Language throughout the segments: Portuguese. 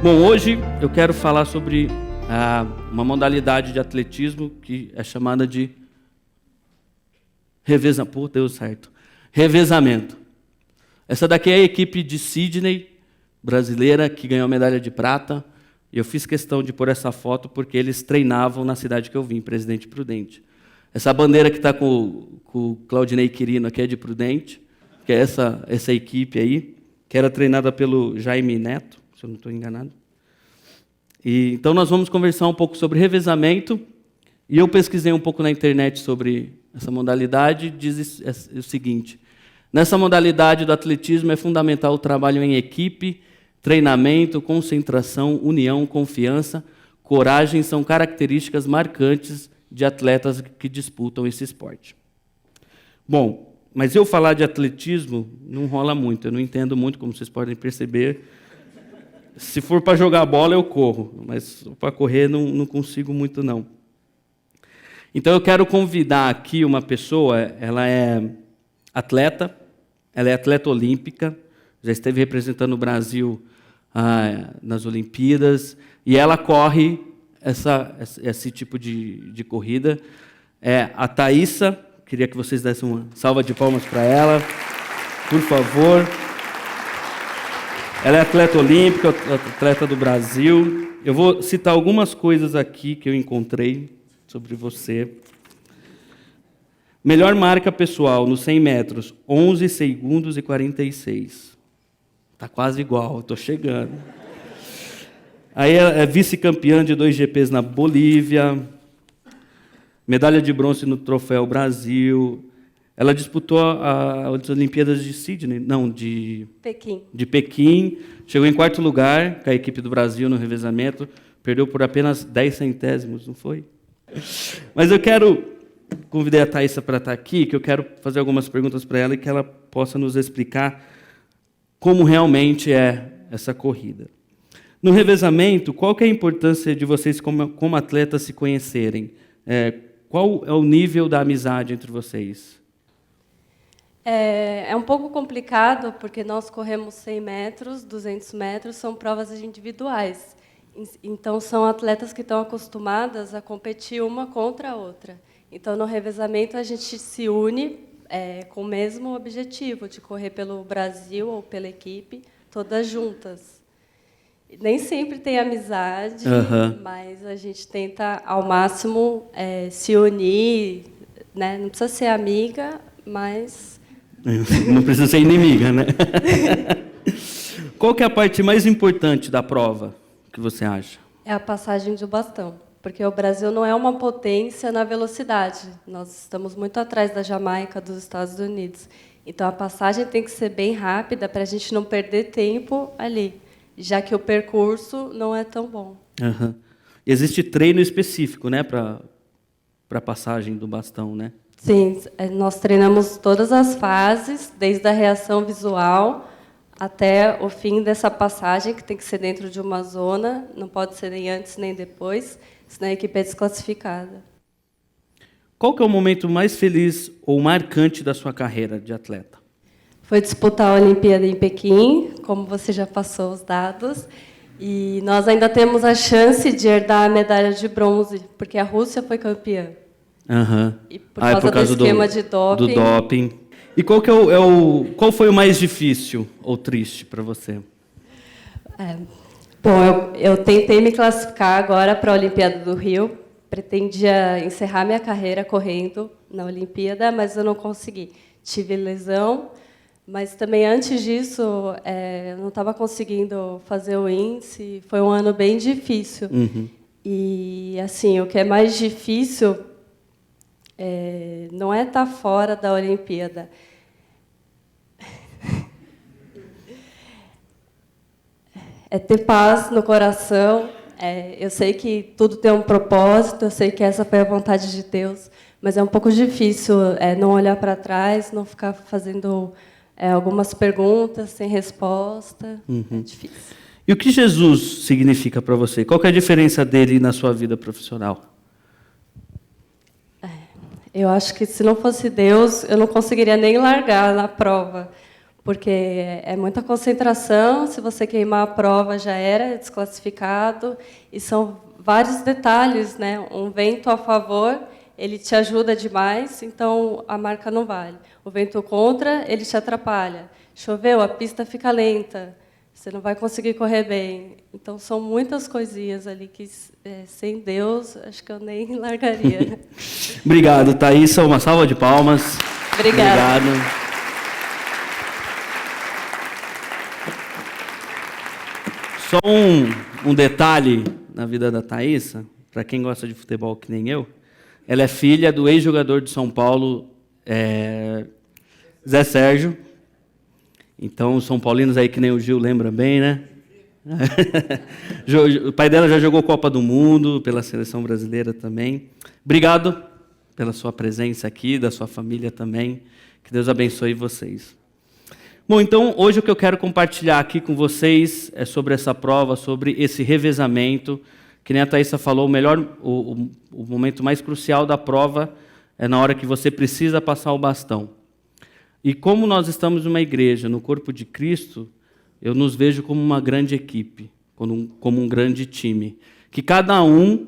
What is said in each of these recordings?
Bom, hoje eu quero falar sobre uma modalidade de atletismo que é chamada de revezamento. Essa daqui é a equipe de Sydney, brasileira, que ganhou a medalha de prata. E eu fiz questão de pôr essa foto porque eles treinavam na cidade que eu vim, Presidente Prudente. Essa bandeira que está com o Claudinei Quirino aqui é de Prudente, que é essa equipe aí, que era treinada pelo Jaime Neto, se eu não estou enganado. Então, nós vamos conversar um pouco sobre revezamento. E eu pesquisei um pouco na internet sobre essa modalidade. Diz o seguinte: nessa modalidade do atletismo é fundamental o trabalho em equipe, treinamento, concentração, união, confiança, coragem são características marcantes de atletas que disputam esse esporte. Bom, mas eu falar de atletismo não rola muito. Eu não entendo muito, como vocês podem perceber. Se for para jogar bola, eu corro, mas para correr não consigo muito, não. Então, eu quero convidar aqui uma pessoa, ela é atleta olímpica, já esteve representando o Brasil nas Olimpíadas, e ela corre esse tipo de corrida. É a Thaísa, queria que vocês dessem uma salva de palmas para ela, por favor. Ela é atleta olímpica, atleta do Brasil. Eu vou citar algumas coisas aqui que eu encontrei sobre você. Melhor marca pessoal nos 100 metros, 11 segundos e 46. Está quase igual, estou chegando. Aí é vice-campeã de 2 GPs na Bolívia, medalha de bronze no Troféu Brasil. Ela disputou as Olimpíadas de Sydney, não, de Pequim. Chegou em 4º lugar com a equipe do Brasil no revezamento. Perdeu por apenas 10 centésimos, não foi? Mas eu convidei a Thaísa para estar aqui, que eu quero fazer algumas perguntas para ela e que ela possa nos explicar como realmente é essa corrida. No revezamento, qual que é a importância de vocês, como atletas, se conhecerem? Qual é o nível da amizade entre vocês? É um pouco complicado, porque nós corremos 100 metros, 200 metros, são provas individuais. Então, são atletas que estão acostumadas a competir uma contra a outra. Então, no revezamento, a gente se une com o mesmo objetivo, de correr pelo Brasil ou pela equipe, todas juntas. Nem sempre tem amizade, mas a gente tenta, ao máximo, se unir, né? Não precisa ser amiga, mas... Não precisa ser inimiga, né? Qual que é a parte mais importante da prova, que você acha? É a passagem do bastão, porque o Brasil não é uma potência na velocidade. Nós estamos muito atrás da Jamaica, dos Estados Unidos. Então, a passagem tem que ser bem rápida para a gente não perder tempo ali, já que o percurso não é tão bom. Existe treino específico, né, para a passagem do bastão, né? Sim, nós treinamos todas as fases, desde a reação visual até o fim dessa passagem, que tem que ser dentro de uma zona, não pode ser nem antes nem depois, senão a equipe é desclassificada. Qual que é o momento mais feliz ou marcante da sua carreira de atleta? Foi disputar a Olimpíada em Pequim, como você já passou os dados, e nós ainda temos a chance de herdar a medalha de bronze, porque a Rússia foi campeã. E por causa do esquema de doping. Do doping. E qual foi o mais difícil ou triste para você? Bom, eu tentei me classificar agora para a Olimpíada do Rio. Pretendia encerrar minha carreira correndo na Olimpíada, mas eu não consegui. Tive lesão, mas também antes disso eu não estava conseguindo fazer o índice. Foi um ano bem difícil. E assim, o que é mais difícil não é estar fora da Olimpíada. É ter paz no coração. Eu sei que tudo tem um propósito, eu sei que essa foi a vontade de Deus, mas é um pouco difícil não olhar para trás, não ficar fazendo algumas perguntas sem resposta. É difícil. E o que Jesus significa para você? Qual que é a diferença dele na sua vida profissional? Eu acho que, se não fosse Deus, eu não conseguiria nem largar na prova, porque é muita concentração, se você queimar a prova já era desclassificado, e são vários detalhes, né? Um vento a favor, ele te ajuda demais, então a marca não vale. O vento contra, ele te atrapalha. Choveu, a pista fica lenta, você não vai conseguir correr bem. Então, são muitas coisinhas ali que, sem Deus, acho que eu nem largaria. Obrigado, Thaísa. Uma salva de palmas. Obrigada. Obrigado. Só um detalhe na vida da Thaísa, para quem gosta de futebol que nem eu, ela é filha do ex-jogador de São Paulo, Zé Sérgio. Então, os São Paulinos aí, que nem o Gil lembra bem, né? O pai dela já jogou Copa do Mundo, pela seleção brasileira também. Obrigado pela sua presença aqui, da sua família também. Que Deus abençoe vocês. Bom, então, hoje o que eu quero compartilhar aqui com vocês é sobre essa prova, sobre esse revezamento. Que nem a Thaísa falou, o momento mais crucial da prova é na hora que você precisa passar o bastão. E como nós estamos numa igreja, no corpo de Cristo, eu nos vejo como uma grande equipe, como um grande time. Que cada um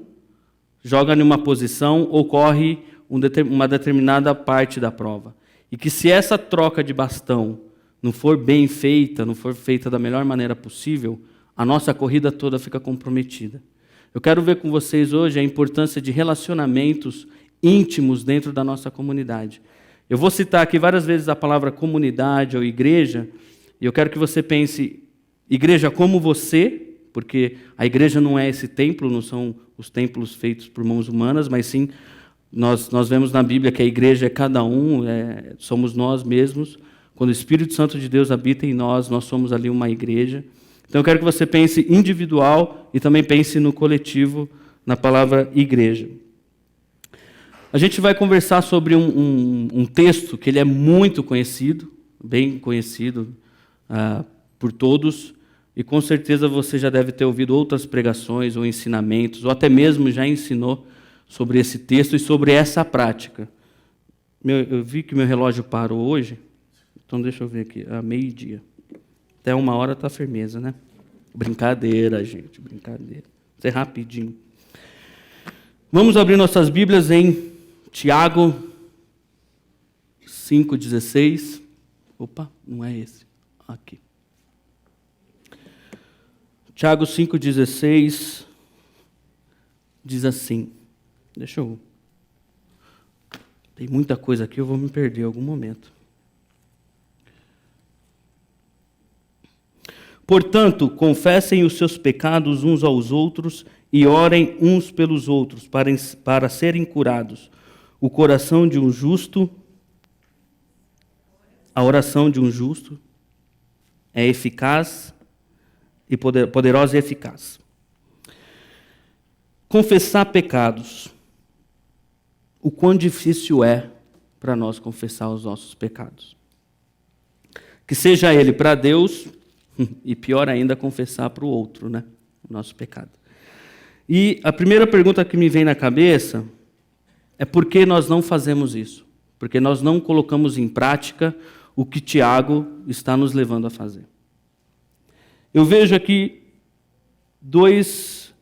joga em uma posição ou corre uma determinada parte da prova. E que se essa troca de bastão não for bem feita, não for feita da melhor maneira possível, a nossa corrida toda fica comprometida. Eu quero ver com vocês hoje a importância de relacionamentos íntimos dentro da nossa comunidade. Eu vou citar aqui várias vezes a palavra comunidade ou igreja, e eu quero que você pense, igreja como você, porque a igreja não é esse templo, não são os templos feitos por mãos humanas, mas sim, nós vemos na Bíblia que a igreja é cada um, somos nós mesmos. Quando o Espírito Santo de Deus habita em nós, nós somos ali uma igreja. Então eu quero que você pense individual e também pense no coletivo, na palavra igreja. A gente vai conversar sobre um texto que ele é muito conhecido, bem conhecido por todos, e com certeza você já deve ter ouvido outras pregações ou ensinamentos, ou até mesmo já ensinou sobre esse texto e sobre essa prática. Eu vi que meu relógio parou hoje, então deixa eu ver aqui, meio-dia. Até 1h está firmeza, né? Brincadeira, gente, brincadeira. Isso é rapidinho. Vamos abrir nossas Bíblias em Tiago 5,16. Opa, não é esse. Aqui. Tiago 5,16 diz assim. Tem muita coisa aqui, eu vou me perder em algum momento. Portanto, confessem os seus pecados uns aos outros e orem uns pelos outros para serem curados. O coração de um justo, a oração de um justo é eficaz e poderosa e eficaz. Confessar pecados. O quão difícil é para nós confessar os nossos pecados. Que seja ele para Deus, e pior ainda, confessar para o outro, né? O nosso pecado. E a primeira pergunta que me vem na cabeça é por que nós não fazemos isso? Porque nós não colocamos em prática o que Tiago está nos levando a fazer. Eu vejo aqui dois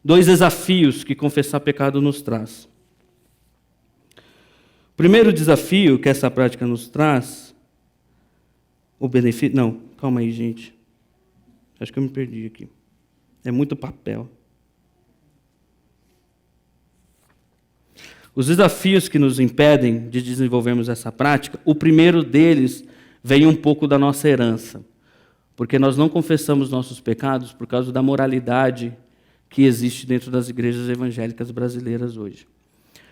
desafios que confessar pecado nos traz. O primeiro desafio que essa prática nos traz, o benefício... Não, calma aí, gente. Acho que eu me perdi aqui. É muito papel. Os desafios que nos impedem de desenvolvermos essa prática, o primeiro deles vem um pouco da nossa herança. Porque nós não confessamos nossos pecados por causa da moralidade que existe dentro das igrejas evangélicas brasileiras hoje.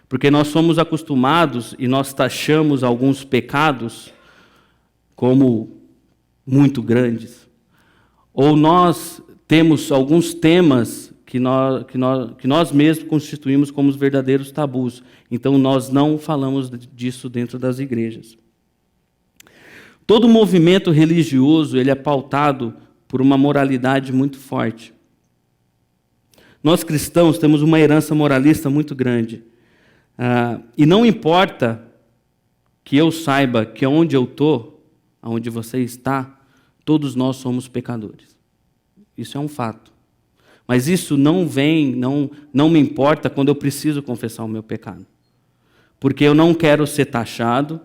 Porque nós somos acostumados e nós taxamos alguns pecados como muito grandes. Ou nós temos alguns temas que nós mesmos constituímos como os verdadeiros tabus. Então, nós não falamos disso dentro das igrejas. Todo movimento religioso ele é pautado por uma moralidade muito forte. Nós cristãos temos uma herança moralista muito grande. E não importa que eu saiba que onde eu estou onde você está, todos nós somos pecadores. Isso é um fato. Mas isso não me importa quando eu preciso confessar o meu pecado. Porque eu não quero ser taxado,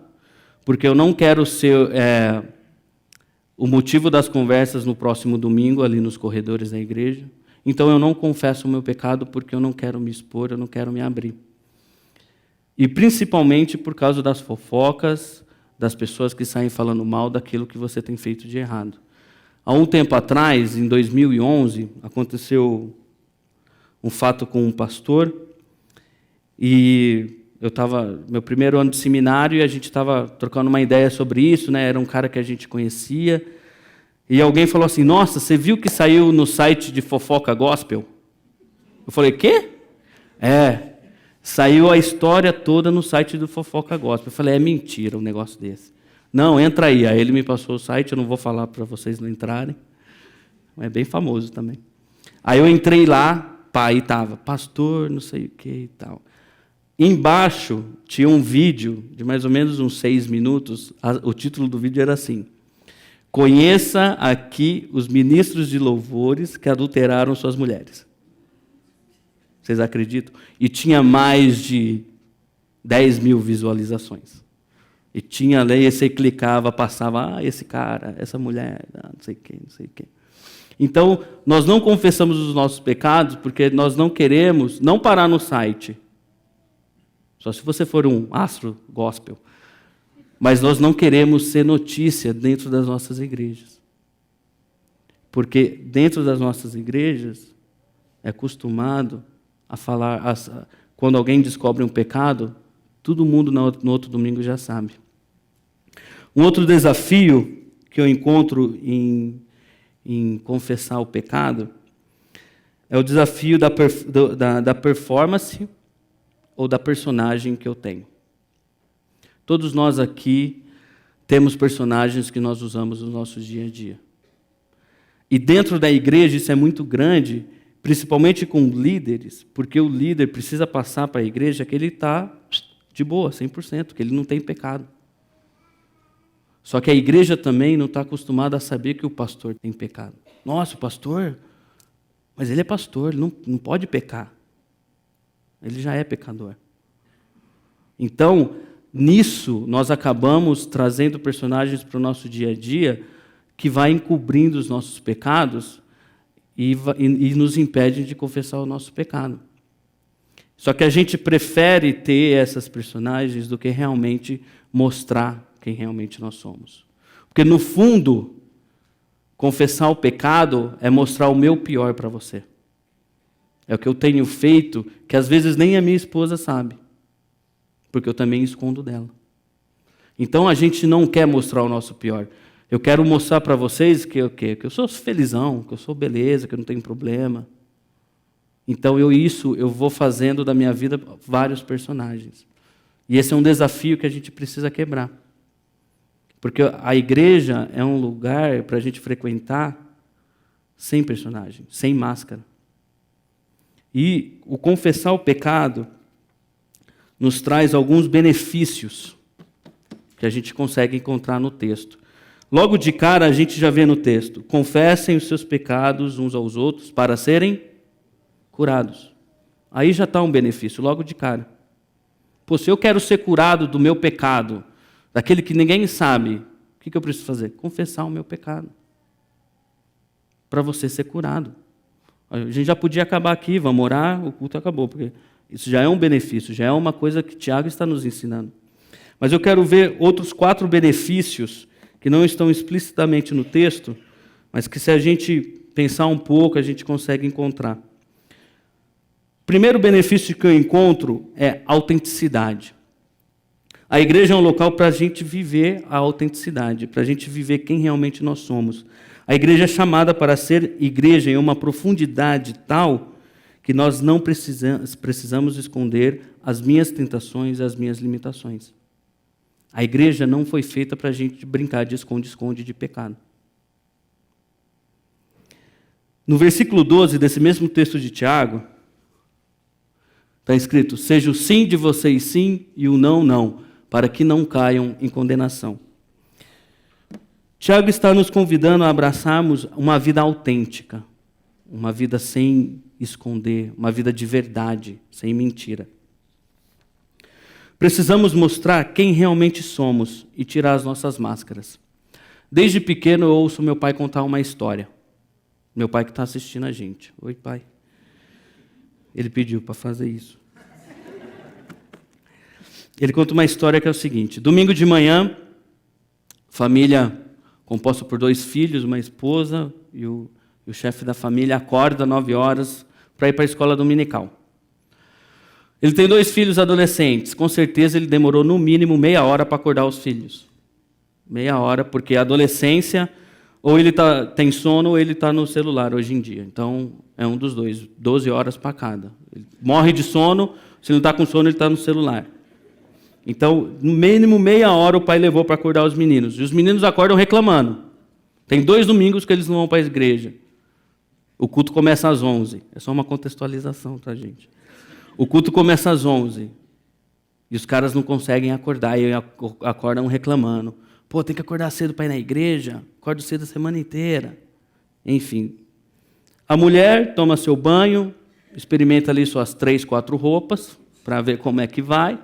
porque eu não quero ser o motivo das conversas no próximo domingo, ali nos corredores da igreja. Então eu não confesso o meu pecado porque eu não quero me expor, eu não quero me abrir. E principalmente por causa das fofocas, das pessoas que saem falando mal daquilo que você tem feito de errado. Há um tempo atrás, em 2011, aconteceu um fato com um pastor, e eu estava no meu primeiro ano de seminário e a gente estava trocando uma ideia sobre isso, né? Era um cara que a gente conhecia, e alguém falou assim: nossa, você viu que saiu no site de fofoca gospel? Eu falei: quê? Saiu a história toda no site do fofoca gospel. Eu falei: é mentira um negócio desse. Não, entra aí. Aí ele me passou o site, eu não vou falar para vocês não entrarem. É bem famoso também. Aí eu entrei lá, aí estava pastor, não sei o que e tal. Embaixo tinha um vídeo de mais ou menos uns 6 minutos. O título do vídeo era assim: conheça aqui os ministros de louvores que adulteraram suas mulheres. Vocês acreditam? E tinha mais de 10 mil visualizações. E tinha ali, você clicava, passava, esse cara, essa mulher, não sei o quê, não sei o quê. Então, nós não confessamos os nossos pecados porque nós não queremos não parar no site. Só se você for um astro gospel. Mas nós não queremos ser notícia dentro das nossas igrejas. Porque dentro das nossas igrejas é acostumado a falar, quando alguém descobre um pecado, todo mundo no outro domingo já sabe. Um outro desafio que eu encontro em confessar o pecado é o desafio da performance ou da personagem que eu tenho. Todos nós aqui temos personagens que nós usamos no nosso dia a dia. E dentro da igreja isso é muito grande, principalmente com líderes, porque o líder precisa passar para a igreja que ele está de boa, 100%, que ele não tem pecado. Só que a igreja também não está acostumada a saber que o pastor tem pecado. Nossa, o pastor? Mas ele é pastor, ele não pode pecar. Ele já é pecador. Então, nisso, nós acabamos trazendo personagens para o nosso dia a dia que vai encobrindo os nossos pecados e nos impede de confessar o nosso pecado. Só que a gente prefere ter essas personagens do que realmente mostrar quem realmente nós somos. Porque, no fundo, confessar o pecado é mostrar o meu pior para você. É o que eu tenho feito, que às vezes nem a minha esposa sabe. Porque eu também escondo dela. Então, a gente não quer mostrar o nosso pior. Eu quero mostrar para vocês que eu sou felizão, que eu sou beleza, que eu não tenho problema. Então, eu vou fazendo da minha vida vários personagens. E esse é um desafio que a gente precisa quebrar. Porque a igreja é um lugar para a gente frequentar sem personagem, sem máscara. E o confessar o pecado nos traz alguns benefícios que a gente consegue encontrar no texto. Logo de cara, a gente já vê no texto: confessem os seus pecados uns aos outros para serem curados. Aí já está um benefício, logo de cara. Pô, se eu quero ser curado do meu pecado, daquele que ninguém sabe, o que eu preciso fazer? Confessar o meu pecado. Para você ser curado. A gente já podia acabar aqui, vamos orar, o culto acabou, porque isso já é um benefício, já é uma coisa que Tiago está nos ensinando. Mas eu quero ver outros 4 benefícios que não estão explicitamente no texto, mas que se a gente pensar um pouco, a gente consegue encontrar. O primeiro benefício que eu encontro é autenticidade. A igreja é um local para a gente viver a autenticidade, para a gente viver quem realmente nós somos. A igreja é chamada para ser igreja em uma profundidade tal que nós não precisamos esconder as minhas tentações e as minhas limitações. A igreja não foi feita para a gente brincar de esconde-esconde de pecado. No versículo 12 desse mesmo texto de Tiago, está escrito: seja o sim de vocês sim e o não, não, para que não caiam em condenação. Tiago está nos convidando a abraçarmos uma vida autêntica, uma vida sem esconder, uma vida de verdade, sem mentira. Precisamos mostrar quem realmente somos e tirar as nossas máscaras. Desde pequeno eu ouço meu pai contar uma história. Meu pai que está assistindo a gente. Oi, pai. Ele pediu para fazer isso. Ele conta uma história que é o seguinte. Domingo de manhã, família composta por 2 filhos, uma esposa e o chefe da família acorda 9 horas para ir para a escola dominical. Ele tem 2 filhos adolescentes. Com certeza ele demorou no mínimo meia hora para acordar os filhos. Meia hora, porque a adolescência, ou ele tem sono ou ele está no celular hoje em dia. Então, é um dos dois. 12 horas para cada. Ele morre de sono, se não está com sono, ele está no celular. Então, no mínimo meia hora o pai levou para acordar os meninos. E os meninos acordam reclamando. Tem 2 domingos que eles não vão para a igreja. O culto começa às 11. É só uma contextualização, tá, gente? O culto começa às 11. E os caras não conseguem acordar e acordam reclamando. Pô, tem que acordar cedo para ir na igreja. Acordo cedo a semana inteira. Enfim. A mulher toma seu banho, experimenta ali suas 3, 4 roupas, para ver como é que vai.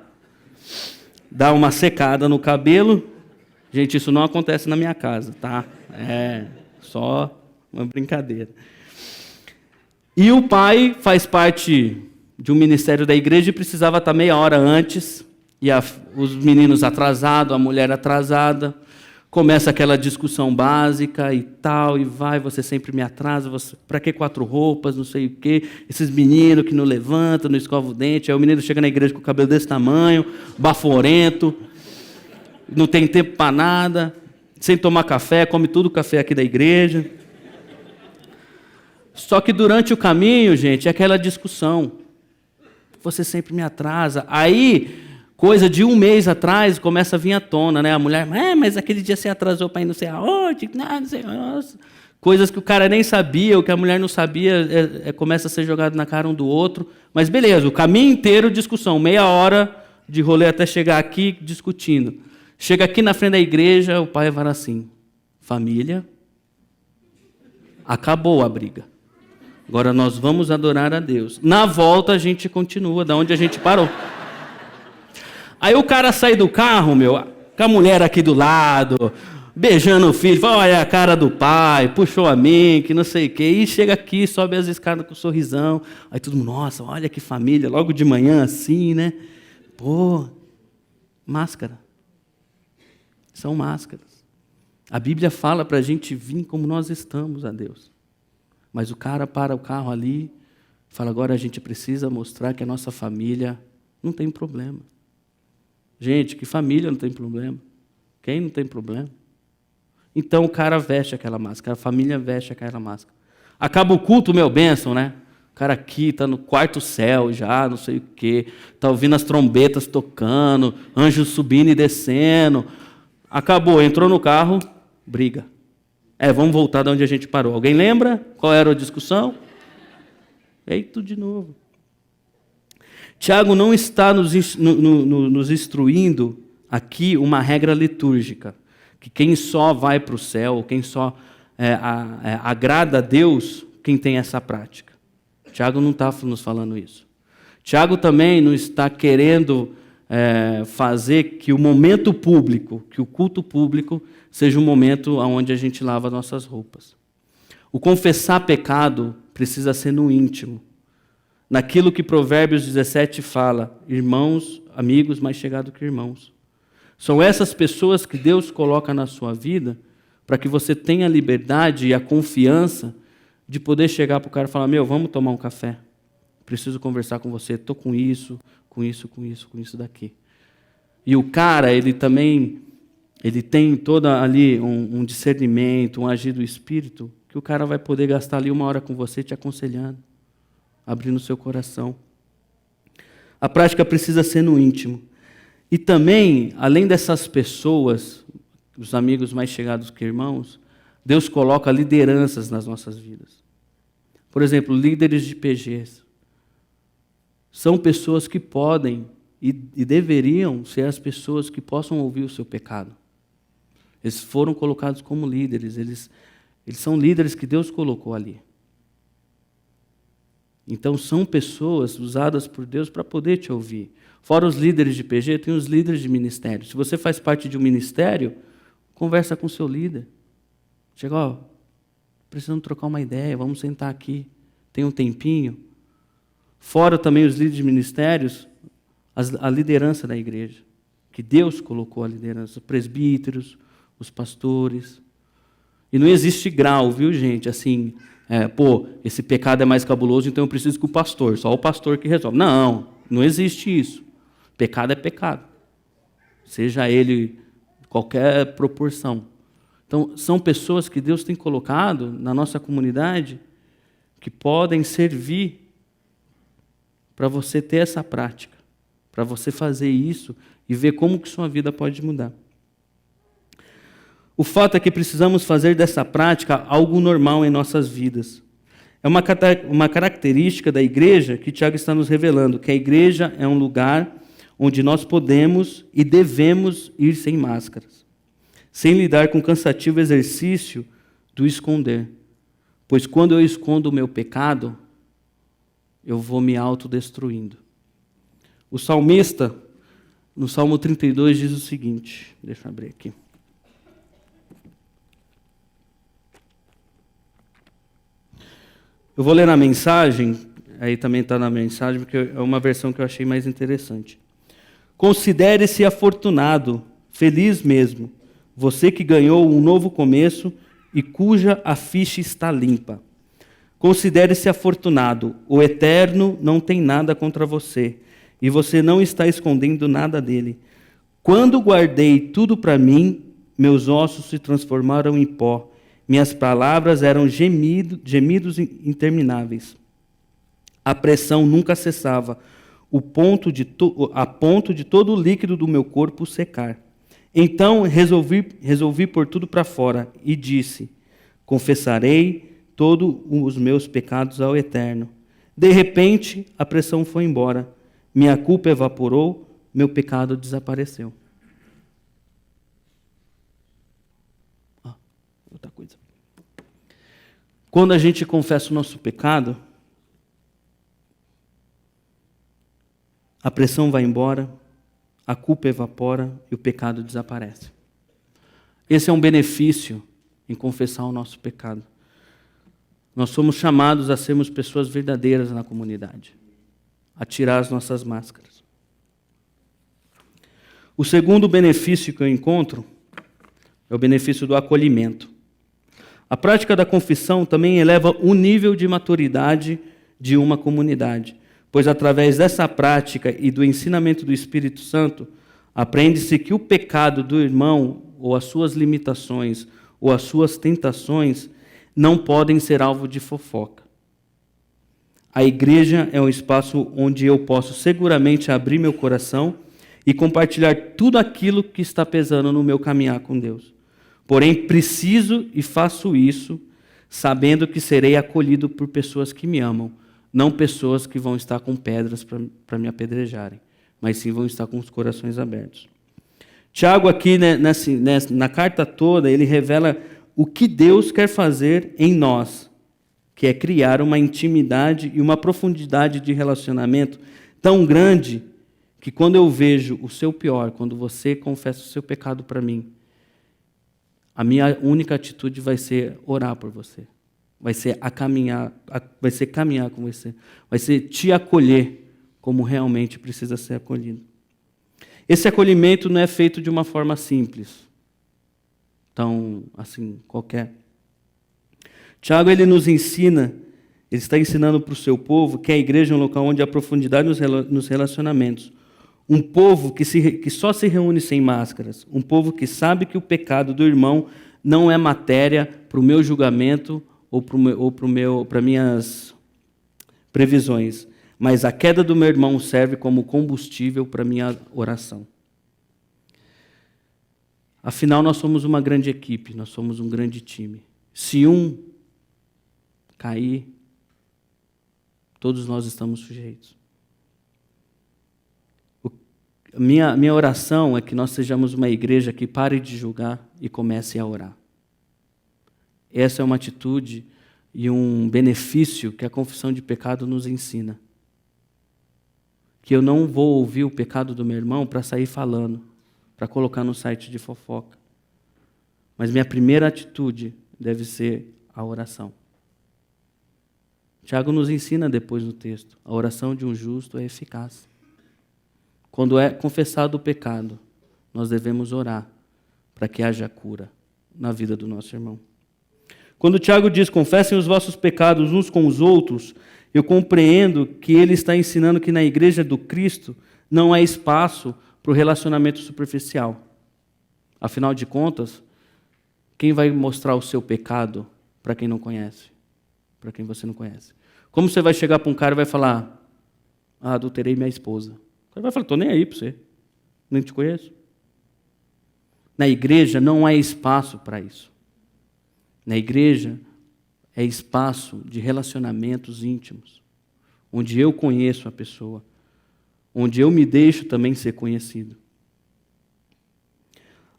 Dá uma secada no cabelo. Gente, isso não acontece na minha casa, tá? É só uma brincadeira. E o pai faz parte de um ministério da igreja e precisava estar meia hora antes. E os meninos atrasados, a mulher atrasada. Começa aquela discussão básica e tal, e vai, você sempre me atrasa, para que 4 roupas, não sei o quê, esses meninos que não levantam, não escovam o dente, aí o menino chega na igreja com o cabelo desse tamanho, baforento, não tem tempo para nada, sem tomar café, come tudo o café aqui da igreja. Só que durante o caminho, gente, é aquela discussão, você sempre me atrasa, aí... Coisa de 1 mês atrás, começa a vir à tona, né? A mulher, mas aquele dia você atrasou para ir não sei aonde, não sei aonde. Coisas que o cara nem sabia, ou que a mulher não sabia, começa a ser jogado na cara um do outro. Mas beleza, o caminho inteiro discussão, meia hora de rolê até chegar aqui discutindo. Chega aqui na frente da igreja, o pai fala assim, família, acabou a briga. Agora nós vamos adorar a Deus. Na volta a gente continua, da onde a gente parou. Aí o cara sai do carro, com a mulher aqui do lado, beijando o filho, fala, olha a cara do pai, puxou a mim, que não sei o quê, e chega aqui, sobe as escadas com um sorrisão, aí todo mundo, nossa, olha que família, logo de manhã assim, né? Pô, máscara. São máscaras. A Bíblia fala para a gente vir como nós estamos a Deus. Mas o cara para o carro ali, fala, agora a gente precisa mostrar que a nossa família não tem problema. Gente, que família não tem problema? Quem não tem problema? Então o cara veste aquela máscara, a família veste aquela máscara. Acaba o culto, meu bênção, né? O cara aqui está no 4º céu já, não sei o quê, está ouvindo as trombetas tocando, anjos subindo e descendo. Acabou, entrou no carro, briga. Vamos voltar de onde a gente parou. Alguém lembra qual era a discussão? Eita, de novo. Tiago não está nos instruindo aqui uma regra litúrgica, que quem só vai para o céu, quem só agrada a Deus, quem tem essa prática. Tiago não está nos falando isso. Tiago também não está querendo fazer que o momento público, que o culto público, seja um momento onde a gente lava nossas roupas. O confessar pecado precisa ser no íntimo. Naquilo que Provérbios 17 fala, irmãos, amigos mais chegados que irmãos. São essas pessoas que Deus coloca na sua vida para que você tenha a liberdade e a confiança de poder chegar para o cara e falar, vamos tomar um café. Preciso conversar com você, estou com isso daqui. E o cara, ele tem toda ali um discernimento, um agir do Espírito, que o cara vai poder gastar ali 1 hora com você te aconselhando, abrindo o seu coração. A prática precisa ser no íntimo. E também, além dessas pessoas, os amigos mais chegados que irmãos, Deus coloca lideranças nas nossas vidas. Por exemplo, líderes de PGs. São pessoas que podem e deveriam ser as pessoas que possam ouvir o seu pecado. Eles foram colocados como líderes, eles são líderes que Deus colocou ali. Então, são pessoas usadas por Deus para poder te ouvir. Fora os líderes de PG, tem os líderes de ministério. Se você faz parte de um ministério, conversa com o seu líder. Chega, ó, precisamos trocar uma ideia, vamos sentar aqui. Tem um tempinho. Fora também os líderes de ministérios, a liderança da igreja, que Deus colocou a liderança, os presbíteros, os pastores. E não existe grau, viu, gente? Assim, esse pecado é mais cabuloso, então eu preciso que o pastor, só o pastor que resolve. Não, não existe isso. Pecado é pecado. Seja ele qualquer proporção. Então, são pessoas que Deus tem colocado na nossa comunidade que podem servir para você ter essa prática, para você fazer isso e ver como que sua vida pode mudar. O fato é que precisamos fazer dessa prática algo normal em nossas vidas. É uma característica da igreja que Tiago está nos revelando, que a igreja é um lugar onde nós podemos e devemos ir sem máscaras, sem lidar com o cansativo exercício do esconder. Pois quando eu escondo o meu pecado, eu vou me autodestruindo. O salmista, no Salmo 32, diz o seguinte, deixa eu abrir aqui. Eu vou ler na mensagem, aí também está na mensagem, porque é uma versão que eu achei mais interessante. Considere-se afortunado, feliz mesmo, você que ganhou um novo começo e cuja a ficha está limpa. Considere-se afortunado, o Eterno não tem nada contra você, e você não está escondendo nada dele. Quando guardei tudo para mim, meus ossos se transformaram em pó, minhas palavras eram gemidos intermináveis. A pressão nunca cessava, a ponto de todo o líquido do meu corpo secar. Então resolvi pôr tudo para fora e disse, confessarei todos os meus pecados ao Eterno. De repente, a pressão foi embora, minha culpa evaporou, meu pecado desapareceu. Outra coisa. Quando a gente confessa o nosso pecado, a pressão vai embora, a culpa evapora e o pecado desaparece. Esse é um benefício em confessar o nosso pecado. Nós somos chamados a sermos pessoas verdadeiras na comunidade, a tirar as nossas máscaras. O segundo benefício que eu encontro é o benefício do acolhimento. A prática da confissão também eleva o nível de maturidade de uma comunidade, pois através dessa prática e do ensinamento do Espírito Santo, aprende-se que o pecado do irmão, ou as suas limitações, ou as suas tentações, não podem ser alvo de fofoca. A igreja é um espaço onde eu posso seguramente abrir meu coração e compartilhar tudo aquilo que está pesando no meu caminhar com Deus. Porém, preciso e faço isso sabendo que serei acolhido por pessoas que me amam, não pessoas que vão estar com pedras para me apedrejarem, mas sim vão estar com os corações abertos. Tiago aqui, na carta toda, ele revela o que Deus quer fazer em nós, que é criar uma intimidade e uma profundidade de relacionamento tão grande que quando eu vejo o seu pior, quando você confessa o seu pecado para mim, a minha única atitude vai ser orar por você. Vai ser caminhar com você. Vai ser te acolher como realmente precisa ser acolhido. Esse acolhimento não é feito de uma forma simples. Tão, assim, qualquer. Tiago, ele nos ensina, ele está ensinando para o seu povo que a igreja é um local onde há profundidade nos relacionamentos. Um povo que só se reúne sem máscaras. Um povo que sabe que o pecado do irmão não é matéria para o meu julgamento ou para minhas previsões. Mas a queda do meu irmão serve como combustível para minha oração. Afinal, nós somos uma grande equipe, nós somos um grande time. Se um cair, todos nós estamos sujeitos. Minha oração é que nós sejamos uma igreja que pare de julgar e comece a orar. Essa é uma atitude e um benefício que a confissão de pecado nos ensina. Que eu não vou ouvir o pecado do meu irmão para sair falando, para colocar no site de fofoca. Mas minha primeira atitude deve ser a oração. Tiago nos ensina depois no texto, a oração de um justo é eficaz. Quando é confessado o pecado, nós devemos orar para que haja cura na vida do nosso irmão. Quando Tiago diz, confessem os vossos pecados uns com os outros, eu compreendo que ele está ensinando que na igreja do Cristo não há espaço para o relacionamento superficial. Afinal de contas, quem vai mostrar o seu pecado para quem não conhece? Para quem você não conhece? Como você vai chegar para um cara e vai falar, adulterei minha esposa? O cara vai falar, estou nem aí para você, nem te conheço. Na igreja não há espaço para isso. Na igreja é espaço de relacionamentos íntimos, onde eu conheço a pessoa, onde eu me deixo também ser conhecido.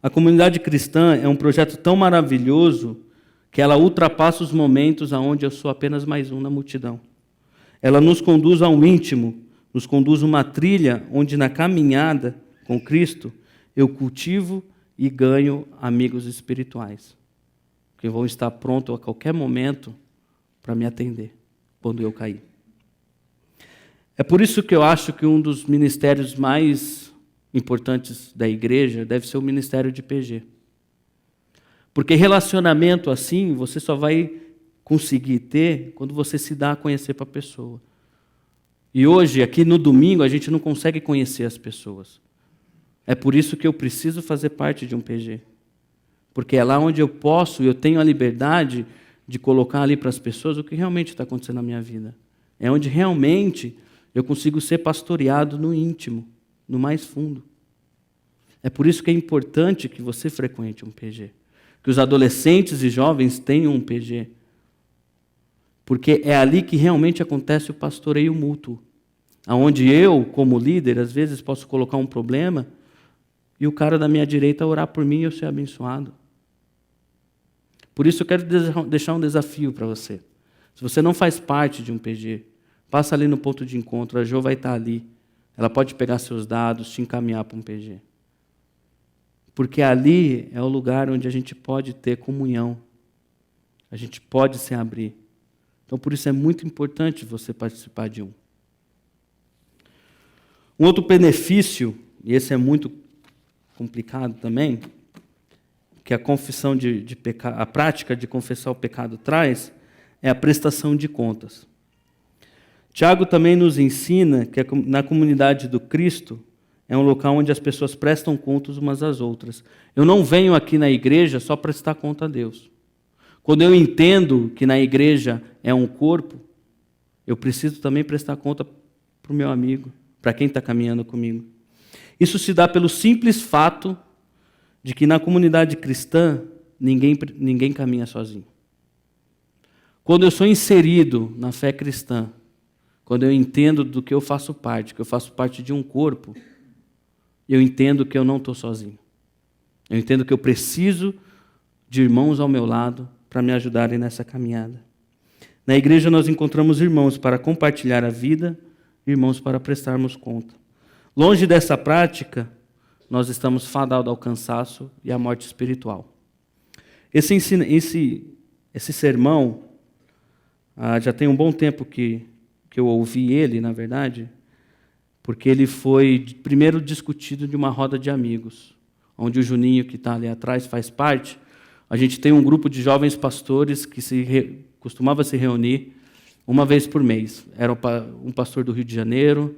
A comunidade cristã é um projeto tão maravilhoso que ela ultrapassa os momentos onde eu sou apenas mais um na multidão. Ela nos conduz ao íntimo, nos conduz uma trilha onde na caminhada com Cristo eu cultivo e ganho amigos espirituais, que vão estar prontos a qualquer momento para me atender quando eu cair. É por isso que eu acho que um dos ministérios mais importantes da igreja deve ser o ministério de PG. Porque relacionamento assim, você só vai conseguir ter quando você se dá a conhecer para a pessoa. E hoje, aqui no domingo, a gente não consegue conhecer as pessoas. É por isso que eu preciso fazer parte de um PG. Porque é lá onde eu posso, eu tenho a liberdade de colocar ali para as pessoas o que realmente está acontecendo na minha vida. É onde realmente eu consigo ser pastoreado no íntimo, no mais fundo. É por isso que é importante que você frequente um PG. Que os adolescentes e jovens tenham um PG. Porque é ali que realmente acontece o pastoreio mútuo. Onde eu, como líder, às vezes posso colocar um problema e o cara da minha direita orar por mim e eu ser abençoado. Por isso eu quero deixar um desafio para você. Se você não faz parte de um PG, passa ali no ponto de encontro, a Jo vai estar ali. Ela pode pegar seus dados, te encaminhar para um PG. Porque ali é o lugar onde a gente pode ter comunhão. A gente pode se abrir. Então, por isso é muito importante você participar de um. Um outro benefício, e esse é muito complicado também, que a confissão de pecado, a prática de confessar o pecado traz, é a prestação de contas. Tiago também nos ensina que na comunidade do Cristo é um local onde as pessoas prestam contas umas às outras. Eu não venho aqui na igreja só para prestar conta a Deus. Quando eu entendo que na igreja é um corpo, eu preciso também prestar conta para o meu amigo, para quem está caminhando comigo. Isso se dá pelo simples fato de que na comunidade cristã ninguém caminha sozinho. Quando eu sou inserido na fé cristã, quando eu entendo do que eu faço parte, que eu faço parte de um corpo, eu entendo que eu não estou sozinho. Eu entendo que eu preciso de irmãos ao meu lado para me ajudarem nessa caminhada. Na igreja nós encontramos irmãos para compartilhar a vida, irmãos para prestarmos conta. Longe dessa prática, nós estamos fadados ao cansaço e à morte espiritual. Esse sermão, já tem um bom tempo que eu ouvi ele, na verdade, porque ele foi primeiro discutido de uma roda de amigos, onde o Juninho, que está ali atrás, faz parte. A gente tem um grupo de jovens pastores que costumava se reunir uma vez por mês. Era um pastor do Rio de Janeiro,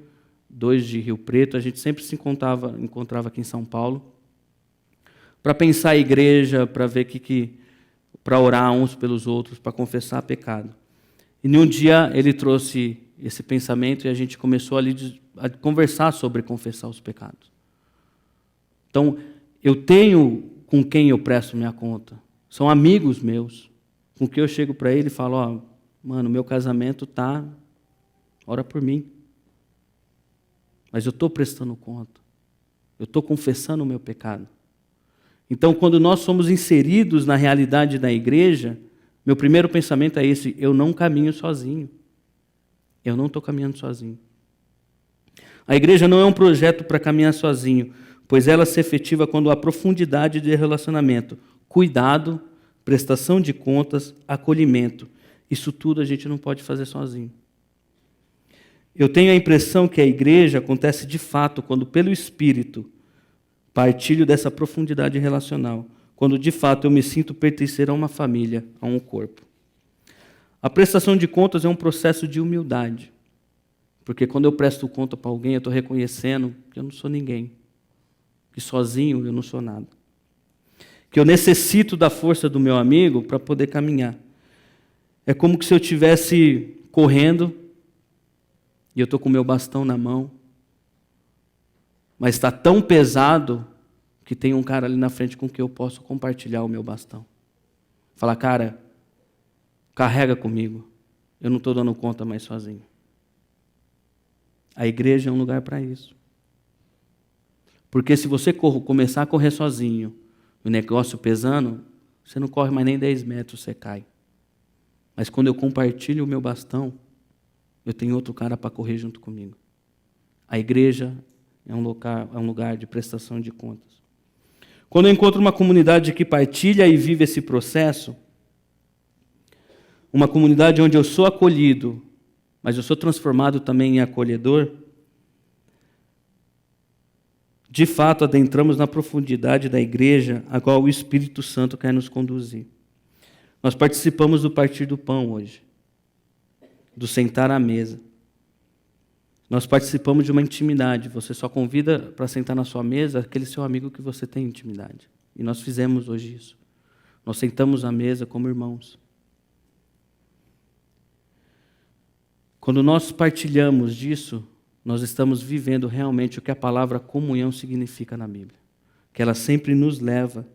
2 de Rio Preto. A gente sempre se encontrava aqui em São Paulo para pensar a igreja, para ver para orar uns pelos outros, para confessar pecado. E num dia ele trouxe esse pensamento e a gente começou ali a conversar sobre confessar os pecados. Então, eu tenho com quem eu presto minha conta. São amigos meus, com quem eu chego para ele e falo, mano, meu casamento ora por mim. Mas eu estou prestando conta. Eu estou confessando o meu pecado. Então, quando nós somos inseridos na realidade da igreja, meu primeiro pensamento é esse: eu não caminho sozinho. Eu não estou caminhando sozinho. A igreja não é um projeto para caminhar sozinho, pois ela se efetiva quando há profundidade de relacionamento, cuidado, prestação de contas, acolhimento. Isso tudo a gente não pode fazer sozinho. Eu tenho a impressão que a igreja acontece de fato quando, pelo Espírito, partilho dessa profundidade relacional, quando de fato eu me sinto pertencer a uma família, a um corpo. A prestação de contas é um processo de humildade, porque quando eu presto conta para alguém, eu estou reconhecendo que eu não sou ninguém, que sozinho eu não sou nada, que eu necessito da força do meu amigo para poder caminhar. É como se eu estivesse correndo e eu estou com o meu bastão na mão, mas está tão pesado que tem um cara ali na frente com quem eu posso compartilhar o meu bastão. Falar: cara, carrega comigo, eu não estou dando conta mais sozinho. A igreja é um lugar para isso. Porque se você começar a correr sozinho, o negócio pesando, você não corre mais nem 10 metros, você cai. Mas quando eu compartilho o meu bastão, eu tenho outro cara para correr junto comigo. A igreja é um lugar de prestação de contas. Quando eu encontro uma comunidade que partilha e vive esse processo, uma comunidade onde eu sou acolhido, mas eu sou transformado também em acolhedor, de fato adentramos na profundidade da igreja a qual o Espírito Santo quer nos conduzir. Nós participamos do partir do pão hoje, do sentar à mesa. Nós participamos de uma intimidade. Você só convida para sentar na sua mesa aquele seu amigo que você tem intimidade. E nós fizemos hoje isso. Nós sentamos à mesa como irmãos. Quando nós partilhamos disso, nós estamos vivendo realmente o que a palavra comunhão significa na Bíblia. Que ela sempre nos leva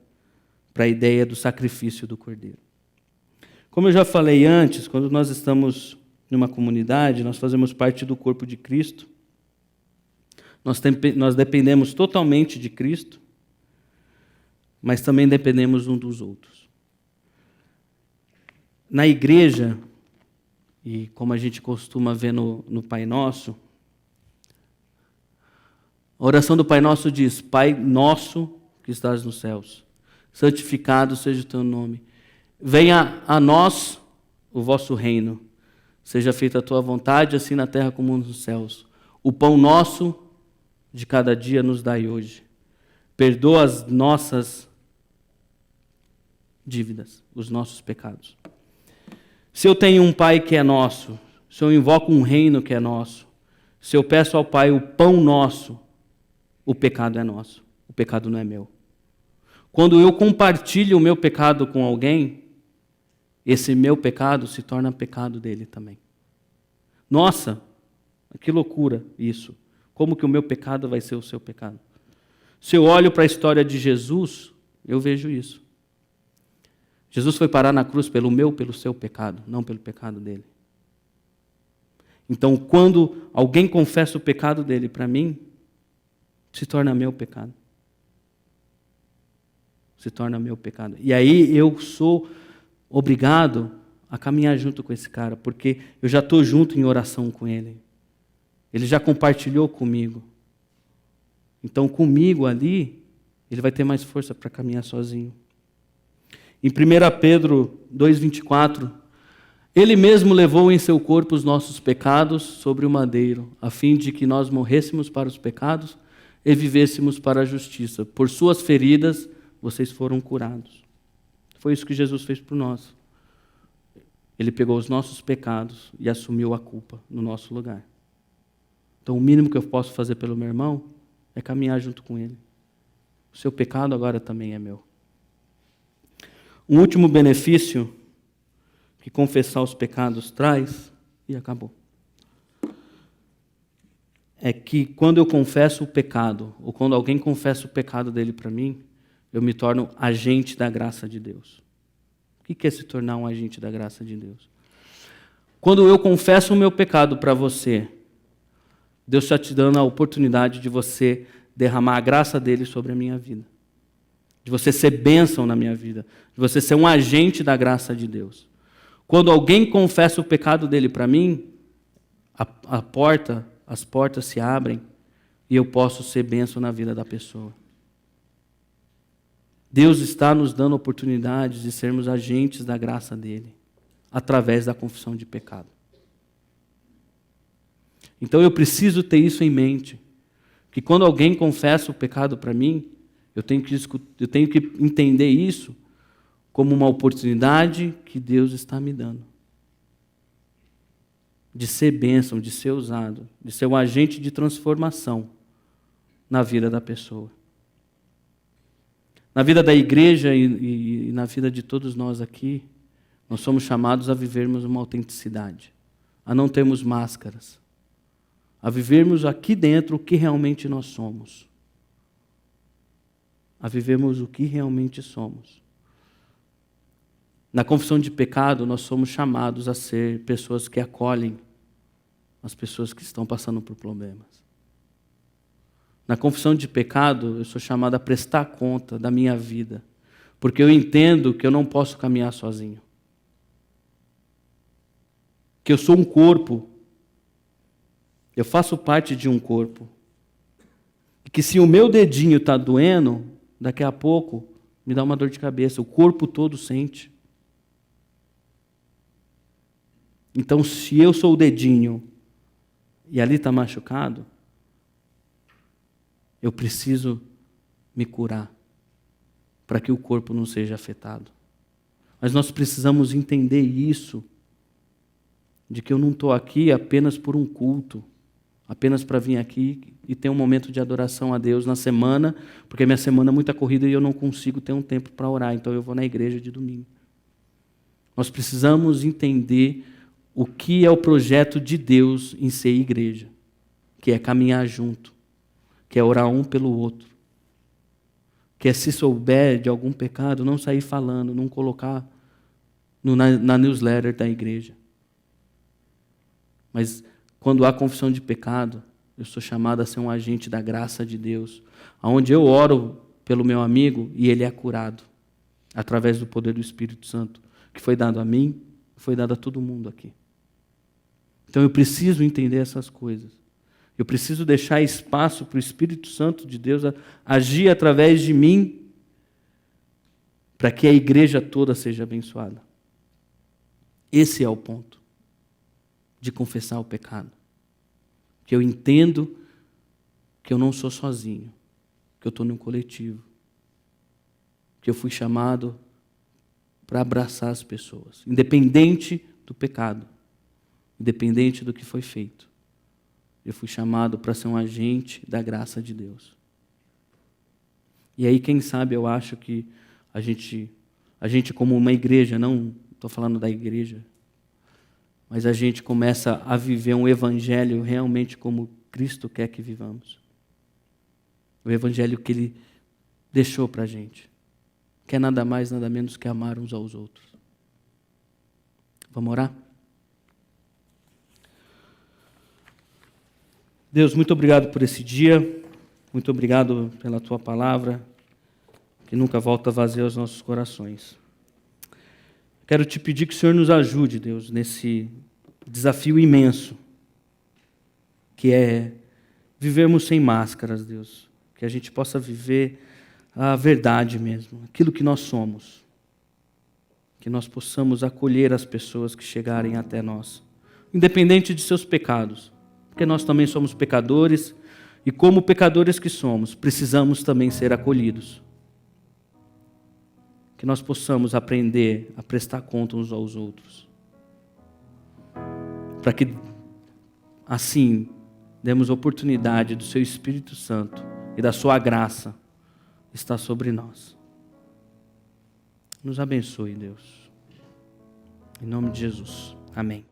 para a ideia do sacrifício do Cordeiro. Como eu já falei antes, quando nós estamos numa comunidade, nós fazemos parte do corpo de Cristo. Nós dependemos totalmente de Cristo, mas também dependemos um dos outros. Na igreja, e como a gente costuma ver no Pai Nosso, a oração do Pai Nosso diz: Pai nosso que estás nos céus, santificado seja o teu nome. Venha a nós o vosso reino. Seja feita a tua vontade, assim na terra como nos céus. O pão nosso de cada dia nos dai hoje. Perdoa as nossas dívidas, os nossos pecados. Se eu tenho um Pai que é nosso, se eu invoco um reino que é nosso, se eu peço ao Pai o pão nosso, o pecado é nosso, o pecado não é meu. Quando eu compartilho o meu pecado com alguém, esse meu pecado se torna pecado dele também. Nossa, que loucura isso. Como que o meu pecado vai ser o seu pecado? Se eu olho para a história de Jesus, eu vejo isso. Jesus foi parar na cruz pelo seu pecado, não pelo pecado dele. Então, quando alguém confessa o pecado dele para mim, se torna meu pecado. Se torna meu pecado. E aí eu sou obrigado a caminhar junto com esse cara, porque eu já estou junto em oração com ele. Ele já compartilhou comigo. Então, comigo ali, ele vai ter mais força para caminhar sozinho. Em 1 Pedro 2,24, ele mesmo levou em seu corpo os nossos pecados sobre o madeiro, a fim de que nós morrêssemos para os pecados e vivêssemos para a justiça. Por suas feridas, vocês foram curados. Foi isso que Jesus fez por nós. Ele pegou os nossos pecados e assumiu a culpa no nosso lugar. Então, o mínimo que eu posso fazer pelo meu irmão é caminhar junto com ele. O seu pecado agora também é meu. Um último benefício que confessar os pecados traz, e acabou, é que quando eu confesso o pecado, ou quando alguém confessa o pecado dele para mim, eu me torno agente da graça de Deus. O que é se tornar um agente da graça de Deus? Quando eu confesso o meu pecado para você, Deus está te dando a oportunidade de você derramar a graça dele sobre a minha vida. De você ser bênção na minha vida. De você ser um agente da graça de Deus. Quando alguém confessa o pecado dele para mim, as portas se abrem e eu posso ser bênção na vida da pessoa. Deus está nos dando oportunidades de sermos agentes da graça dele, através da confissão de pecado. Então eu preciso ter isso em mente, que quando alguém confessa o pecado para mim, eu tenho que entender isso como uma oportunidade que Deus está me dando. De ser bênção, de ser usado, de ser um agente de transformação na vida da pessoa. Na vida da igreja e na vida de todos nós aqui, nós somos chamados a vivermos uma autenticidade, a não termos máscaras, a vivermos aqui dentro o que realmente nós somos. A vivermos o que realmente somos. Na confissão de pecado, nós somos chamados a ser pessoas que acolhem as pessoas que estão passando por problemas. Na confissão de pecado, eu sou chamado a prestar conta da minha vida, porque eu entendo que eu não posso caminhar sozinho. Que eu sou um corpo, eu faço parte de um corpo. E que se o meu dedinho está doendo, daqui a pouco me dá uma dor de cabeça, o corpo todo sente. Então, se eu sou o dedinho e ali está machucado, eu preciso me curar para que o corpo não seja afetado. Mas nós precisamos entender isso, de que eu não estou aqui apenas por um culto, apenas para vir aqui e ter um momento de adoração a Deus na semana, porque minha semana é muita corrida e eu não consigo ter um tempo para orar, então eu vou na igreja de domingo. Nós precisamos entender o que é o projeto de Deus em ser igreja, que é caminhar junto, que é orar um pelo outro, que é, se souber de algum pecado, não sair falando, não colocar na newsletter da igreja. Mas quando há confissão de pecado, eu sou chamado a ser um agente da graça de Deus, onde eu oro pelo meu amigo e ele é curado, através do poder do Espírito Santo, que foi dado a mim, foi dado a todo mundo aqui. Então eu preciso entender essas coisas. Eu preciso deixar espaço para o Espírito Santo de Deus agir através de mim, para que a igreja toda seja abençoada. Esse é o ponto de confessar o pecado. Que eu entendo que eu não sou sozinho, que eu estou num coletivo, que eu fui chamado para abraçar as pessoas, independente do pecado, independente do que foi feito. Eu fui chamado para ser um agente da graça de Deus. E aí, quem sabe, eu acho que a gente como uma igreja, não estou falando da igreja, mas a gente começa a viver um evangelho realmente como Cristo quer que vivamos. O evangelho que Ele deixou para a gente, que é nada mais, nada menos que amar uns aos outros. Vamos orar? Deus, muito obrigado por esse dia, muito obrigado pela Tua palavra, que nunca volta vazia aos nossos corações. Quero te pedir que o Senhor nos ajude, Deus, nesse desafio imenso, que é vivermos sem máscaras, Deus, que a gente possa viver a verdade mesmo, aquilo que nós somos, que nós possamos acolher as pessoas que chegarem até nós, independente de seus pecados, porque nós também somos pecadores, e como pecadores que somos, precisamos também ser acolhidos. Que nós possamos aprender a prestar conta uns aos outros. Para que, assim, demos oportunidade do Seu Espírito Santo e da Sua graça estar sobre nós. Nos abençoe, Deus. Em nome de Jesus. Amém.